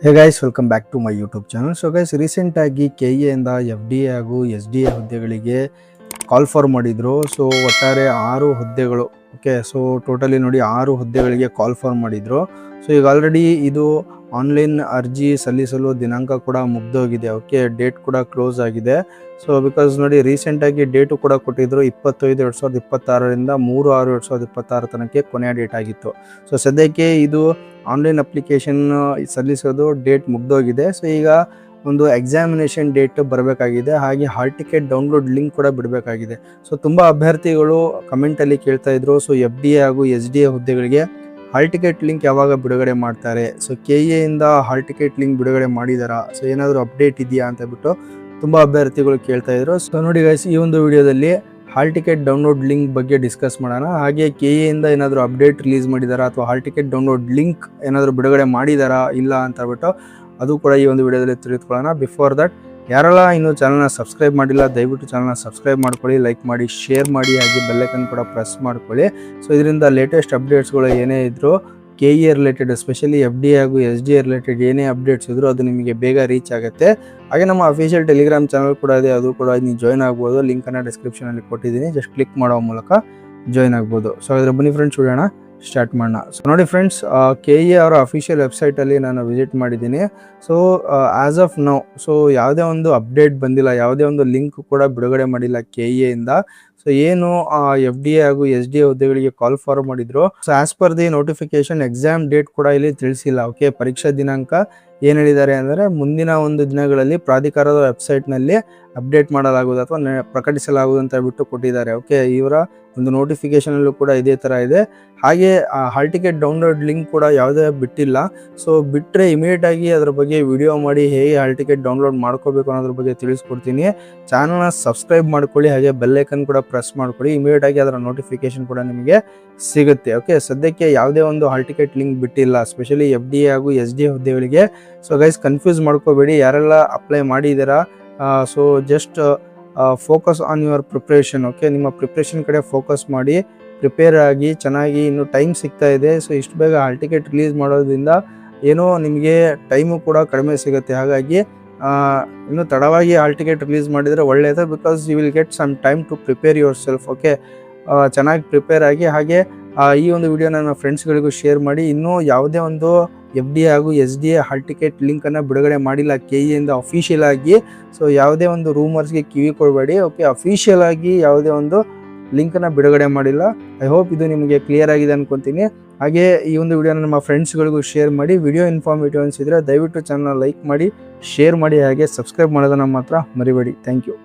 Hey guys, welcome back to my YouTube channel. So guys, ರೀಸೆಂಟಾಗಿ KA ಇಂದ FDA ಹಾಗೂ SDA ಹುದ್ದೆಗಳಿಗೆ call for ಮಾಡಿದ್ರು. ಸೊ ಒಟ್ಟಾರೆ 6 ಹುದ್ದೆಗಳು. ಓಕೆ, ಸೊ ಟೋಟಲಿ ನೋಡಿ 6 ಹುದ್ದೆಗಳಿಗೆ ಕಾಲ್ ಫಾರ್ ಮಾಡಿದ್ರು. ಸೊ ಈಗ ಆಲ್ರೆಡಿ ಇದು ಆನ್ಲೈನ್ ಅರ್ಜಿ ಸಲ್ಲಿಸಲು ದಿನಾಂಕ ಕೂಡ ಮುಗ್ದೋಗಿದೆ. ಓಕೆ, ಡೇಟ್ ಕೂಡ ಕ್ಲೋಸ್ ಆಗಿದೆ. ಸೊ ಬಿಕಾಸ್ ನೋಡಿ, ರೀಸೆಂಟಾಗಿ ಡೇಟು ಕೂಡ ಕೊಟ್ಟಿದ್ರು 25/2026ರಿಂದ 3/6/2026 ತನಕ ಕೊನೆಯ ಡೇಟ್ ಆಗಿತ್ತು. ಸೊ ಸದ್ಯಕ್ಕೆ ಇದು ಆನ್ಲೈನ್ ಅಪ್ಲಿಕೇಶನ್ ಸಲ್ಲಿಸೋದು ಡೇಟ್ ಮುಗ್ದೋಗಿದೆ. ಸೊ ಈಗ ಒಂದು ಎಕ್ಸಾಮಿನೇಷನ್ ಡೇಟ್ ಬರಬೇಕಾಗಿದೆ, ಹಾಗೆ ಹಾಲ್ ಟಿಕೆಟ್ ಡೌನ್ಲೋಡ್ ಲಿಂಕ್ ಕೂಡ ಬಿಡಬೇಕಾಗಿದೆ. ಸೊ ತುಂಬ ಅಭ್ಯರ್ಥಿಗಳು ಕಮೆಂಟಲ್ಲಿ ಕೇಳ್ತಾ ಇದ್ರು, ಸೊ FDA ಹಾಗೂ SDA ಹುದ್ದೆಗಳಿಗೆ ಹಾಲ್ ಟಿಕೆಟ್ ಲಿಂಕ್ ಯಾವಾಗ ಬಿಡುಗಡೆ ಮಾಡ್ತಾರೆ, ಸೊ KA ಇಂದ ಹಾಲ್ ಟಿಕೆಟ್ ಲಿಂಕ್ ಬಿಡುಗಡೆ ಮಾಡಿದಾರಾ, ಸೊ ಏನಾದರೂ ಅಪ್ಡೇಟ್ ಇದೆಯಾ ಅಂತ ಬಿಟ್ಟು ತುಂಬ ಅಭ್ಯರ್ಥಿಗಳು ಕೇಳ್ತಾ ಇದ್ರು. ಸೊ ನೋಡಿ ಗೈಸ್, ಈ ಒಂದು ವಿಡಿಯೋದಲ್ಲಿ ಹಾಲ್ ಟಿಕೆಟ್ ಡೌನ್ಲೋಡ್ ಲಿಂಕ್ ಬಗ್ಗೆ ಡಿಸ್ಕಸ್ ಮಾಡೋಣ. ಹಾಗೆ KA ಇಂದ ಏನಾದರೂ ಅಪ್ಡೇಟ್ ರಿಲೀಸ್ ಮಾಡಿದಾರಾ ಅಥವಾ ಹಾಲ್ ಟಿಕೆಟ್ ಡೌನ್ಲೋಡ್ ಲಿಂಕ್ ಏನಾದರೂ ಬಿಡುಗಡೆ ಮಾಡಿದಾರಾ ಇಲ್ಲ ಅಂತ ಹೇಳ್ಬಿಟ್ಟು ಅದು ಕೂಡ ಈ ಒಂದು ವಿಡಿಯೋದಲ್ಲಿ ತಿಳಿದುಕೊಳ್ಳೋಣ. ಬಿಫೋರ್ ದಟ್, ಯಾರೆಲ್ಲ ಇನ್ನೂ ಚಾನಲ್ನ ಸಬ್ಸ್ಕ್ರೈಬ್ ಮಾಡಿಲ್ಲ, ದಯವಿಟ್ಟು ಚಾನಲ್ನ ಸಬ್ಸ್ಕ್ರೈಬ್ ಮಾಡ್ಕೊಳ್ಳಿ, ಲೈಕ್ ಮಾಡಿ, ಶೇರ್ ಮಾಡಿ, ಹಾಗೆ ಬೆಲ್ಲೈಕನ್ ಕೂಡ ಪ್ರೆಸ್ ಮಾಡ್ಕೊಳ್ಳಿ. ಸೊ ಇದರಿಂದ ಲೇಟೆಸ್ಟ್ ಅಪ್ಡೇಟ್ಸ್ಗಳು ಏನೇ ಇದ್ದರೂ KA ರಿಲೇಟೆಡ್, ಎಸ್ಪೆಷಲಿ FDA ಹಾಗೂ SDA ರಿಲೇಟೆಡ್ ಏನೇ ಅಪ್ಡೇಟ್ಸ್ ಇದ್ದರೂ ಅದು ನಿಮಗೆ ಬೇಗ ರೀಚ್ ಆಗುತ್ತೆ. ಹಾಗೆ ನಮ್ಮ ಅಫಿಷಿಯಲ್ ಟೆಲಿಗ್ರಾಮ್ ಚಾನಲ್ ಕೂಡ ಇದೆ, ಅದು ಕೂಡ ನೀವು ಜಾಯ್ನ್ ಆಗ್ಬೋದು. ಲಿಂಕನ್ನು ಡಿಸ್ಕ್ರಿಪ್ಷನಲ್ಲಿ ಕೊಟ್ಟಿದ್ದೀನಿ, ಜಸ್ಟ್ ಕ್ಲಿಕ್ ಮಾಡೋ ಮೂಲಕ ಜಾಯ್ನ್ ಆಗ್ಬೋದು. ಸೊ ಅದರ ಬನ್ನಿ ಫ್ರೆಂಡ್ಸ್, ವಿಡಿಯೋನ ಸ್ಟಾರ್ಟ್ ಮಾಡೋಣ. ಸೊ ನೋಡಿ ಫ್ರೆಂಡ್ಸ್, KA ಅವರ ಅಫಿಷಿಯಲ್ ವೆಬ್ಸೈಟಲ್ಲಿ ನಾನು ವಿಸಿಟ್ ಮಾಡಿದ್ದೀನಿ. So as of now, so ಯಾವುದೇ ಒಂದು ಅಪ್ಡೇಟ್ ಬಂದಿಲ್ಲ, ಯಾವುದೇ ಒಂದು ಲಿಂಕ್ ಕೂಡ ಬಿಡುಗಡೆ ಮಾಡಿಲ್ಲ KA ಇಂದ. ಸೊ ಏನು FDA ಹಾಗೂ SDA ಹುದ್ದೆಗಳಿಗೆ ಕಾಲ್ ಫಾರ್ ಮಾಡಿದ್ರು. So as per the notification exam date ಕೂಡ ಇಲ್ಲಿ ತಿಳಿಸಿಲ್ಲ. ಓಕೆ, ಪರೀಕ್ಷಾ ದಿನಾಂಕ ಏನು ಹೇಳಿದ್ದಾರೆ ಅಂದರೆ ಮುಂದಿನ ಒಂದು ದಿನಗಳಲ್ಲಿ ಪ್ರಾಧಿಕಾರದ ವೆಬ್ಸೈಟ್ನಲ್ಲಿ ಅಪ್ಡೇಟ್ ಮಾಡಲಾಗುವುದು ಅಥವಾ ಪ್ರಕಟಿಸಲಾಗುವುದು ಅಂತ ಹೇಳ್ಬಿಟ್ಟು ಕೊಟ್ಟಿದ್ದಾರೆ. ಓಕೆ, ಇವರ ಒಂದು ನೋಟಿಫಿಕೇಶನಲ್ಲೂ ಕೂಡ ಇದೇ ಥರ ಇದೆ. ಹಾಗೆ ಹಾಲ್ ಟಿಕೆಟ್ ಡೌನ್ಲೋಡ್ ಲಿಂಕ್ ಕೂಡ ಯಾವುದೇ ಬಿಟ್ಟಿಲ್ಲ. ಸೊ ಬಿಟ್ಟರೆ ಇಮಿಡಿಯೇಟಾಗಿ ಅದ್ರ ಬಗ್ಗೆ ವಿಡಿಯೋ ಮಾಡಿ ಹೇಗೆ ಹಾಲ್ ಟಿಕೆಟ್ ಡೌನ್ಲೋಡ್ ಮಾಡ್ಕೋಬೇಕು ಅನ್ನೋದ್ರ ಬಗ್ಗೆ ತಿಳಿಸ್ಕೊಡ್ತೀನಿ. ಚಾನಲ್ನ ಸಬ್ಸ್ಕ್ರೈಬ್ ಮಾಡ್ಕೊಳ್ಳಿ, ಹಾಗೆ ಬೆಲ್ಲೈಕನ್ ಕೂಡ ಪ್ರೆಸ್ ಮಾಡ್ಕೊಳ್ಳಿ. ಇಮಿಡಿಯೇಟಾಗಿ ಅದರ ನೋಟಿಫಿಕೇಶನ್ ಕೂಡ ನಿಮಗೆ ಸಿಗುತ್ತೆ. ಓಕೆ, ಸದ್ಯಕ್ಕೆ ಯಾವುದೇ ಒಂದು ಹಾಲ್ ಟಿಕೆಟ್ ಲಿಂಕ್ ಬಿಟ್ಟಿಲ್ಲ, ಸ್ಪೆಷಲಿ FDA ಹಾಗೂ SDA ಹುದ್ದೆಗಳಿಗೆ. ಸೊ ಗೈಸ್, ಕನ್ಫ್ಯೂಸ್ ಮಾಡ್ಕೋಬೇಡಿ, ಯಾರೆಲ್ಲ ಅಪ್ಲೈ ಮಾಡಿದ್ದೀರಾ. So just focus on your preparation. Okay, ನಿಮ್ಮ ಪ್ರಿಪ್ರೇಷನ್ ಕಡೆ ಫೋಕಸ್ ಮಾಡಿ, ಪ್ರಿಪೇರ್ ಆಗಿ ಚೆನ್ನಾಗಿ. ಇನ್ನು ಟೈಮ್ ಸಿಗ್ತಾ ಇದೆ. ಸೊ ಇಷ್ಟು ಬೇಗ ಹಾಲ್ ಟಿಕೆಟ್ ರಿಲೀಸ್ ಮಾಡೋದ್ರಿಂದ ಏನೋ ನಿಮಗೆ ಟೈಮು ಕೂಡ ಕಡಿಮೆ ಸಿಗುತ್ತೆ. ಹಾಗಾಗಿ ಇನ್ನು ತಡವಾಗಿ ಹಾಲ್ ಟಿಕೆಟ್ ರಿಲೀಸ್ ಮಾಡಿದರೆ ಒಳ್ಳೆಯದು, because you will get some time to prepare yourself. Okay, ಚೆನ್ನಾಗಿ ಪ್ರಿಪೇರ್ ಆಗಿ. ಹಾಗೆ ಈ ಒಂದು ವಿಡಿಯೋ ನನ್ನ ಫ್ರೆಂಡ್ಸ್ಗಳಿಗೂ ಶೇರ್ ಮಾಡಿ. ಇನ್ನೂ ಯಾವುದೇ ಒಂದು FDA ಹಾಗೂ SDA ಹಾಲ್ ಟಿಕೆಟ್ ಲಿಂಕನ್ನು ಬಿಡುಗಡೆ ಮಾಡಿಲ್ಲ KA ಇಂದ ಅಫಿಷಿಯಲ್ ಆಗಿ. ಸೊ ಯಾವುದೇ ಒಂದು ರೂಮರ್ಸ್ಗೆ ಕಿವಿ ಕೊಡಬೇಡಿ. ಓಕೆ, ಅಫಿಷಿಯಲ್ ಆಗಿ ಯಾವುದೇ ಒಂದು ಲಿಂಕನ್ನು ಬಿಡುಗಡೆ ಮಾಡಿಲ್ಲ. ಐ ಹೋಪ್ ಇದು ನಿಮಗೆ ಕ್ಲಿಯರ್ ಆಗಿದೆ ಅನ್ಕೊತೀನಿ. ಹಾಗೆ ಈ ಒಂದು ವಿಡಿಯೋನ ನಮ್ಮ ಫ್ರೆಂಡ್ಸ್ಗಳಿಗೂ ಶೇರ್ ಮಾಡಿ. ವಿಡಿಯೋ ಇನ್ಫಾರ್ಮೇಟಿವ್ ಅನಿಸಿದರೆ ದಯವಿಟ್ಟು ಚಾನಲ್ ಲೈಕ್ ಮಾಡಿ, ಶೇರ್ ಮಾಡಿ, ಹಾಗೆ ಸಬ್ಸ್ಕ್ರೈಬ್ ಮಾಡೋದನ್ನು ಮಾತ್ರ ಮರಿಬೇಡಿ. Thank you.